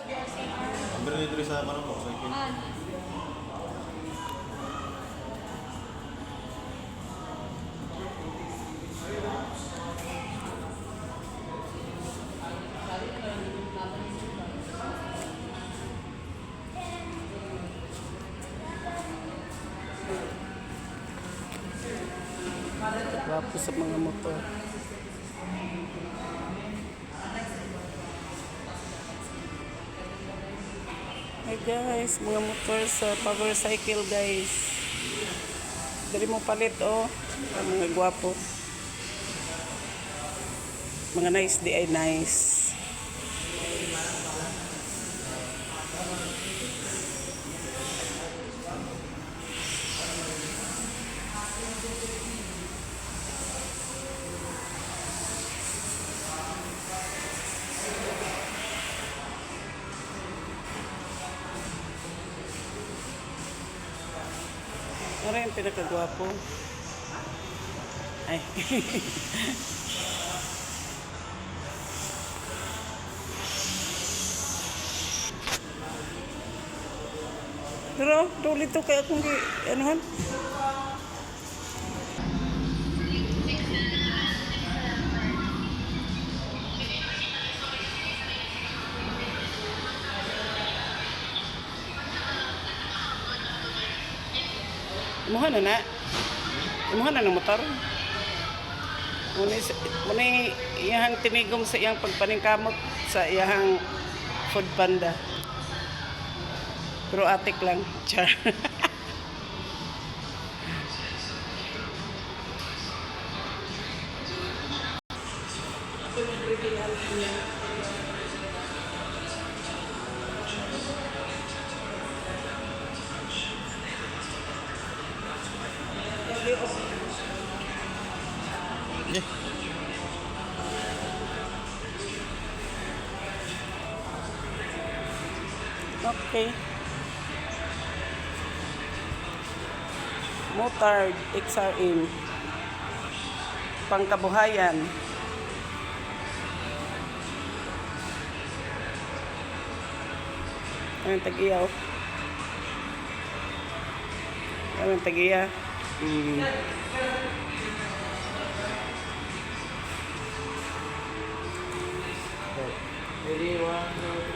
Ang diri sa ano po, sa ikin. Gwapo sa mga motor. Hi guys, mga motor sa power cycle guys. Dari mo palit oh, ang mga gwapo. Mga nice di ay nice. Ano yung pinakagwapo? Ay. Pero, dulito kaya kung anuhan. Imuhan na na. Imuhan na ng motor. Muna iyahang tinigom sa iyang pagpaningkamot sa iyahang food panda. Pero atik lang. Char. Yeah. Okay. Motard XRM. Pangkabuhayan. Ang tag-iyaw. Ang tag-iya. Ready, 1, 2,